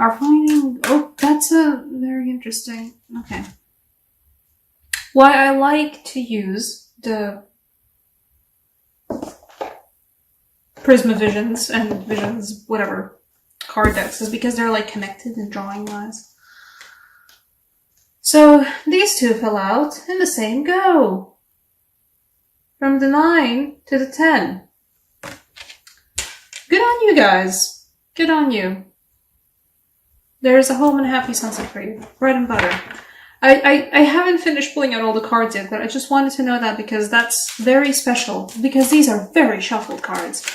are finding... Oh, that's a very interesting... Okay. Why I like to use the Prisma Visions and Visions, whatever, card decks is because they're like connected and drawing wise. So these two fell out in the same go. From the 9 to the 10. Good on you guys. Good on you. There's a home and a happy sunset for you. Bread and butter. I haven't finished pulling out all the cards yet, but I just wanted to know that because that's very special. Because these are very shuffled cards.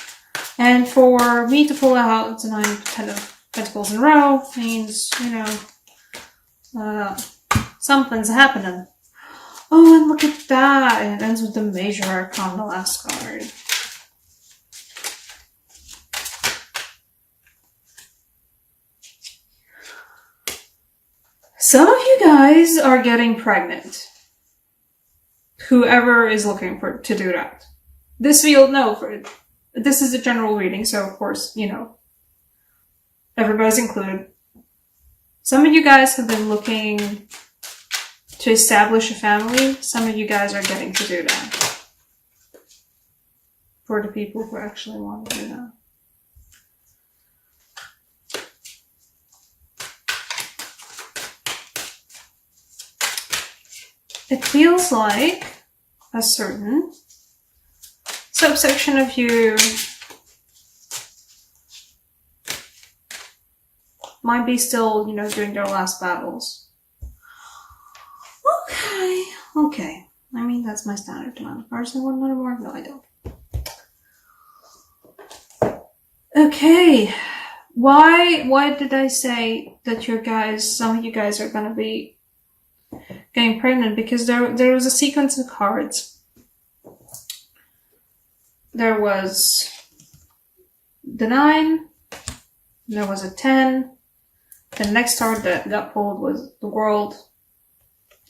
And for me to pull out the 9 to 10 of Pentacles in a row means, you know, something's happening. Oh, and look at that! It ends with the Major Arcana, the last card. Some of you guys are getting pregnant. Whoever is looking to do that. This is a general reading, so of course, you know, everybody's included. Some of you guys have been looking to establish a family. Some of you guys are getting to do that. For the people who actually want to do that. It feels like a certain subsection of you might be still, you know, doing their last battles. Okay. I mean, that's my standard amount of cards. I want one more? No, I don't. Okay. Why did I say that some of you guys are gonna be getting pregnant? Because there was a sequence of cards. There was the 9, there was a 10, the next card that got pulled was the World,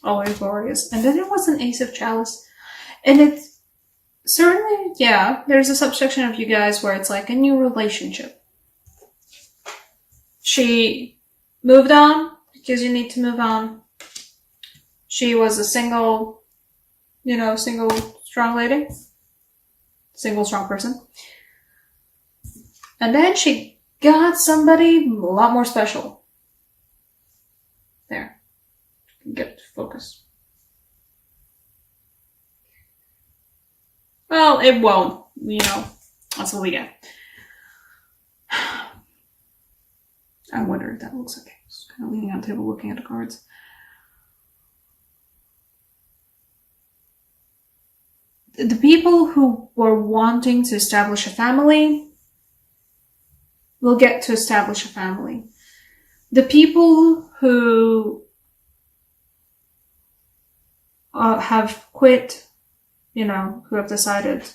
always glorious, and then there was an Ace of Chalice, and it's certainly, yeah, there's a subsection of you guys where it's like a new relationship. She moved on because you need to move on. She was a single strong lady. Single strong person. And then she got somebody a lot more special. There. Get it to focus. Well, it won't. You know, that's what we get. I wonder if that looks okay. Just kind of leaning on the table looking at the cards. The people who were wanting to establish a family will get to establish a family. The people who have quit, you know, who have decided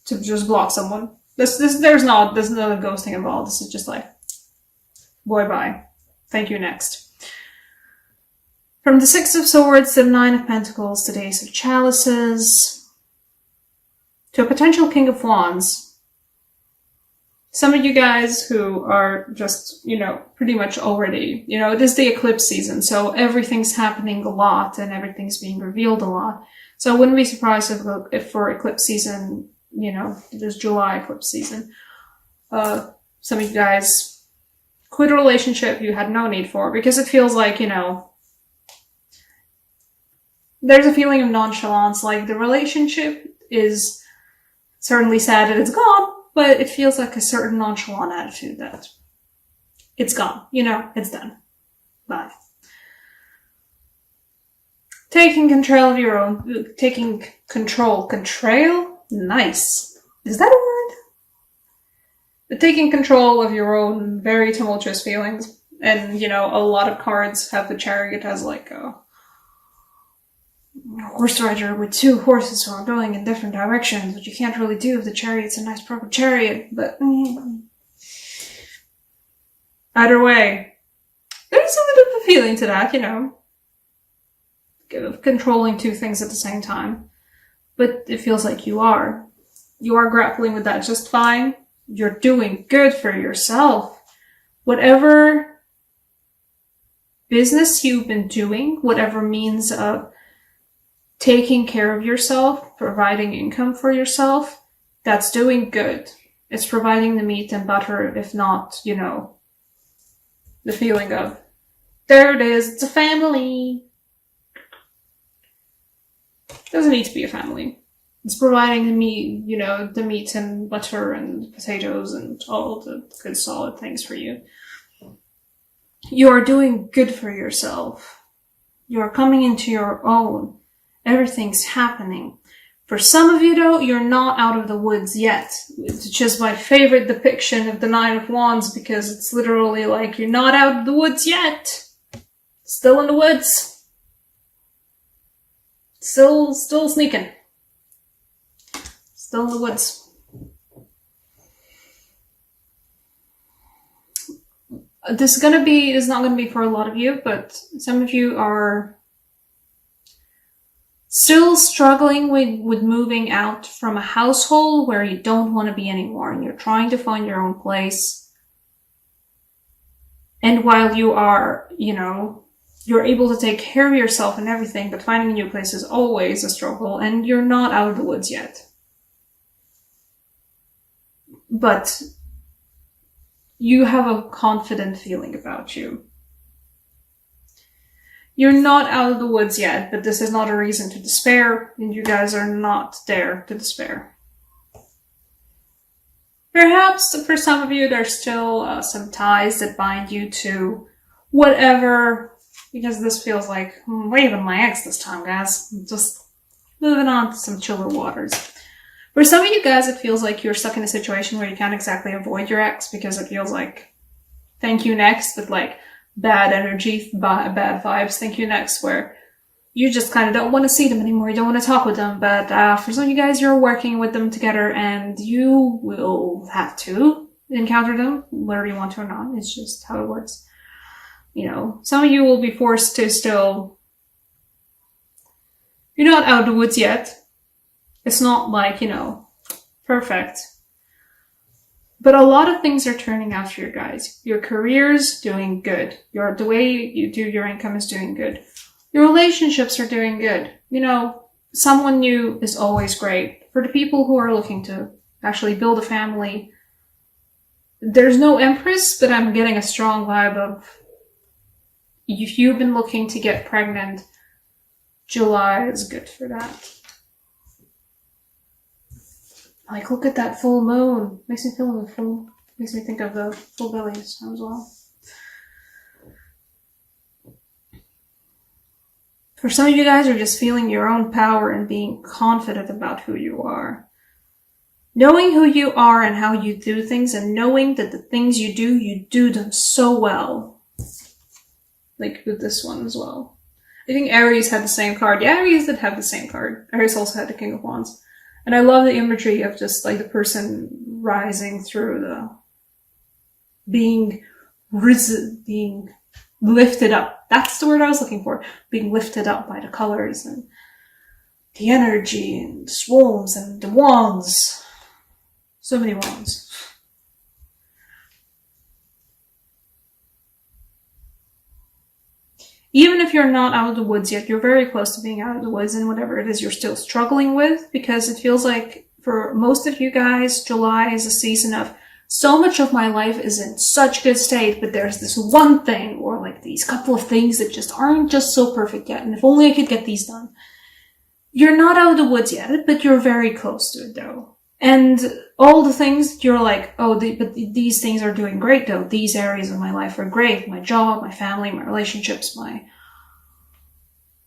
to just block someone. There's no ghosting involved. This is just like, boy, bye. Thank you, next. From the 6 of Swords to the 9 of Pentacles to the Ace of Chalices to a potential King of Wands. Some of you guys who are just, you know, pretty much already, you know, it is the eclipse season, so everything's happening a lot and everything's being revealed a lot. So I wouldn't be surprised if for eclipse season, you know, there's July eclipse season. Some of you guys quit a relationship you had no need for because it feels like, you know, there's a feeling of nonchalance, like the relationship is certainly sad that it's gone, but it feels like a certain nonchalant attitude that it's gone. You know, it's done. Bye. Taking control of your own... Taking control. Control? Nice. Is that a word? But taking control of your own very tumultuous feelings. And, you know, a lot of cards have the Chariot as like a horse rider with 2 horses who are going in different directions, which you can't really do if the Chariot's a nice proper chariot, but either way, there's a little bit of a feeling to that, you know, of controlling 2 things at the same time, but it feels like you are grappling with that just fine. You're doing good for yourself. Whatever business you've been doing, whatever means of taking care of yourself, providing income for yourself, that's doing good. It's providing the meat and butter, if not, you know, the feeling of, there it is, it's a family. It doesn't need to be a family. It's providing the meat, you know, the meat and butter and potatoes and all the good solid things for you. You're doing good for yourself. You're coming into your own. Everything's happening. For some of you though, you're not out of the woods yet, which is my favorite depiction of the Nine of Wands, because it's literally like, you're not out of the woods yet. Still in the woods. Still sneaking. Still in the woods. This is not gonna be for a lot of you, but some of you are still struggling with moving out from a household where you don't want to be anymore, and you're trying to find your own place. And while you are, you know, you're able to take care of yourself and everything, but finding a new place is always a struggle, and you're not out of the woods yet. But you have a confident feeling about you. You're not out of the woods yet, but this is not a reason to despair, and you guys are not there to despair. Perhaps for some of you, there's still some ties that bind you to whatever, because this feels like, waving my ex this time, guys. Just moving on to some chiller waters. For some of you guys, it feels like you're stuck in a situation where you can't exactly avoid your ex, because it feels like, thank you next, but like, bad energy, bad vibes, thank you next, where you just kind of don't want to see them anymore, you don't want to talk with them, but for some of you guys, you're working with them together, and you will have to encounter them, whether you want to or not. It's just how it works. You know, some of you will be forced to still, you're not out of the woods yet. It's not like, you know, perfect. But a lot of things are turning out for you guys. Your career's doing good. The way you do your income is doing good. Your relationships are doing good. You know, someone new is always great. For the people who are looking to actually build a family, there's no Empress, but I'm getting a strong vibe of, if you've been looking to get pregnant, July is good for that. Like, look at that full moon. Makes me think of the full bellies as well. For some of you guys are just feeling your own power and being confident about who you are. Knowing who you are and how you do things, and knowing that the things you do them so well. Like with this one as well. I think Aries had the same card. Yeah, Aries did have the same card. Aries also had the King of Wands. And I love the imagery of just like the person rising through the, being lifted up. That's the word I was looking for. Being lifted up by the colors and the energy and the swarms and the wands. So many wands. Even if you're not out of the woods yet, you're very close to being out of the woods, and whatever it is you're still struggling with, because it feels like for most of you guys, July is a season of, so much of my life is in such good state, but there's this one thing, or like these couple of things that just aren't just so perfect yet, and if only I could get these done. You're not out of the woods yet, but you're very close to it though. And all the things, you're like, oh, but these things are doing great though. These areas of my life are great. My job, my family, my relationships, my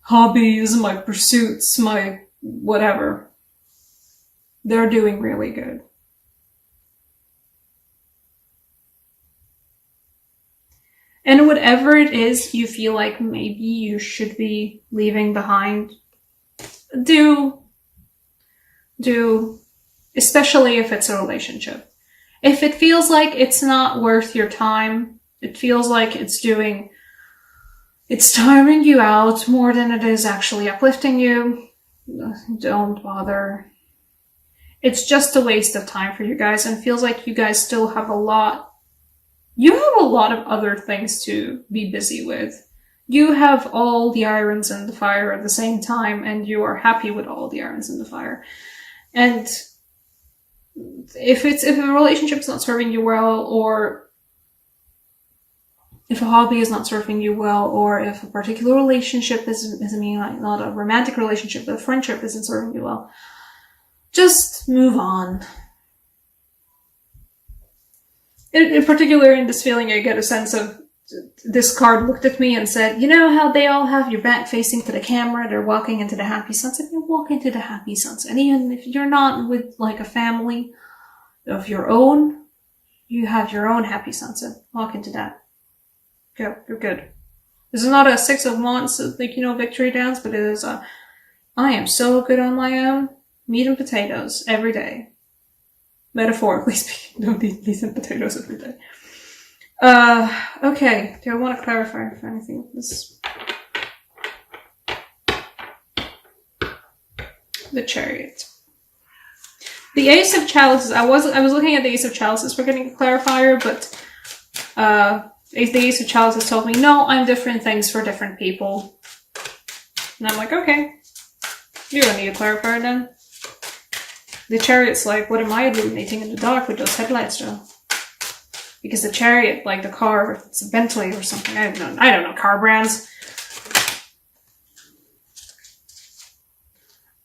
hobbies, my pursuits, my whatever. They're doing really good. And whatever it is you feel like maybe you should be leaving behind, do. Especially if it's a relationship. If it feels like it's not worth your time, it feels like it's tiring you out more than it is actually uplifting you, don't bother. It's just a waste of time for you guys, and it feels like you guys still have a lot of other things to be busy with. you have all the irons in the fire at the same time, and you are happy with all the irons in the fire. And if a relationship's not serving you well, or if a hobby is not serving you well, or if a particular relationship isn't meaning like not a romantic relationship, but a friendship isn't serving you well, just move on. In particular, in this feeling, I get a sense of this card looked at me and said, you know how they all have your back facing to the camera, they're walking into the happy sunset, you walk into the happy sunset. And even if you're not with like a family of your own, you have your own happy sunset. Walk into that. Go, you're good. This is not a 6 of Wands, like, victory dance, but it is a, I am so good on my own, meat and potatoes every day. Metaphorically speaking, don't eat meat and potatoes every day. Okay. Do I want to clarify if anything with this? The Chariot. The Ace of Chalices. I was looking at the Ace of Chalices for getting a clarifier, but the Ace of Chalices told me, no, I'm different things for different people. And I'm like, okay. You don't need a clarifier then. The Chariot's like, what am I illuminating in the dark with those headlights though? Because the Chariot, like the car, it's a Bentley or something. I don't know car brands.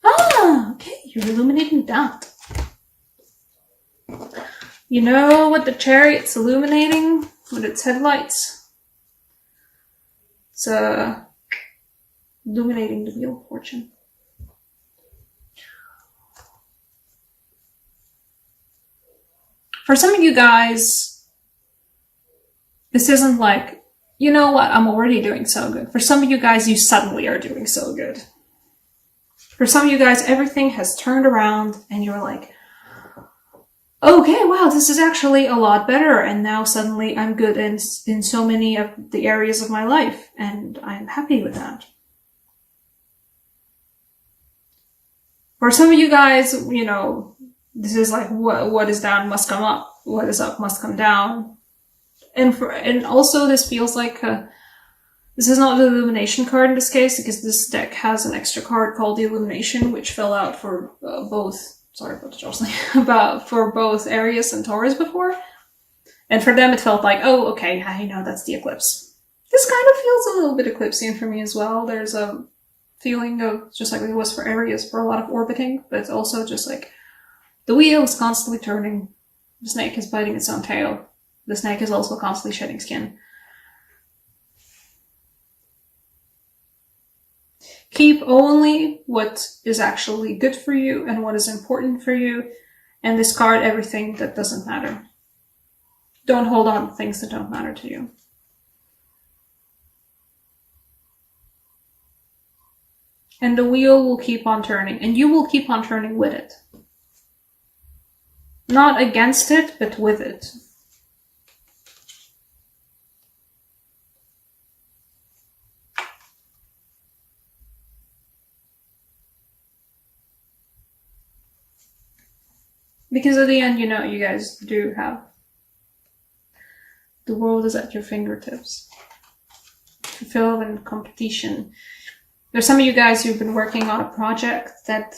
Ah, okay, you're illuminating that. You know what the Chariot's illuminating with its headlights? It's illuminating the Wheel of Fortune. For some of you guys, this isn't like, you know what, I'm already doing so good. For some of you guys, you suddenly are doing so good. For some of you guys, everything has turned around and you're like, okay, wow, this is actually a lot better. And now suddenly I'm good in so many of the areas of my life. And I'm happy with that. For some of you guys, this is like, what is down must come up. What is up must come down. And also this feels like, this is not the Illumination card in this case, because this deck has an extra card called the Illumination, which fell out for both, sorry about the jostling, for both Aries and Taurus before. And for them it felt like, oh, okay, I know that's the eclipse. This kind of feels a little bit eclipsean for me as well. There's a feeling of, just like it was for Aries, for a lot of orbiting, but it's also just like, the wheel is constantly turning. The snake is biting its own tail. The snake is also constantly shedding skin. Keep only what is actually good for you and what is important for you, and discard everything that doesn't matter. Don't hold on to things that don't matter to you. And the wheel will keep on turning, and you will keep on turning with it. Not against it, but with it. Because at the end, you guys do have, the world is at your fingertips. Fulfill in competition. There's some of you guys who've been working on a project that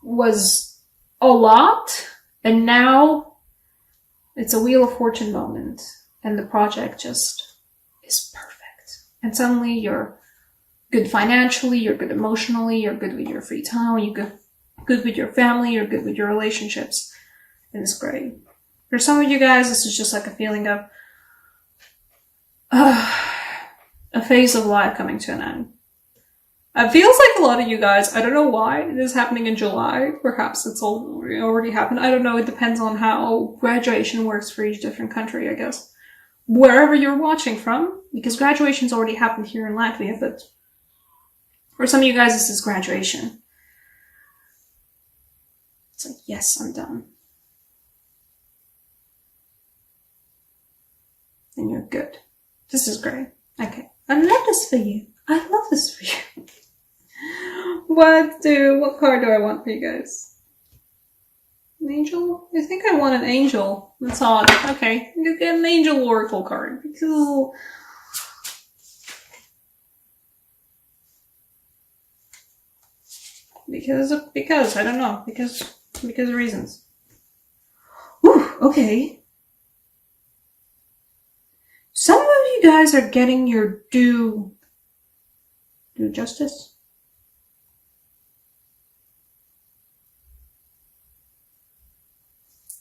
was a lot, and now it's a Wheel of Fortune moment, and the project just is perfect. And suddenly you're good financially, you're good emotionally, you're good with your free time, you're good with your family, you're good with your relationships, and it's great. For some of you guys, this is just like a feeling of a phase of life coming to an end. It feels like a lot of you guys, I don't know why, it is happening in July. Perhaps it's already happened. I don't know, it depends on how graduation works for each different country, I guess. Wherever you're watching from, because graduation's already happened here in Latvia, but for some of you guys, this is graduation. It's like, yes, I'm done. And you're good. This is great. Okay. I love this for you. I love this for you. What card do I want for you guys? An angel? I think I want an angel. That's odd. Okay. You get an angel oracle card. Because Because I don't know. Because of reasons. Whew, okay. Some of you guys are getting your due justice.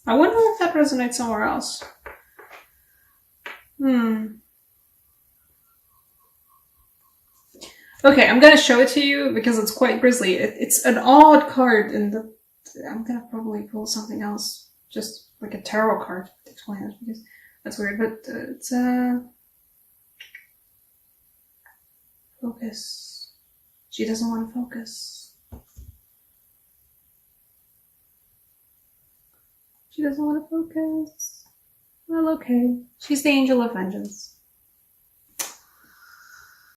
I wonder if that resonates somewhere else. Okay, I'm gonna show it to you because it's quite grisly. It's an odd card in the... I'm gonna probably pull something else. Just like a tarot card to explain it because that's weird, but it's focus. She doesn't want to focus. She doesn't want to focus. Well, okay. She's the angel of vengeance.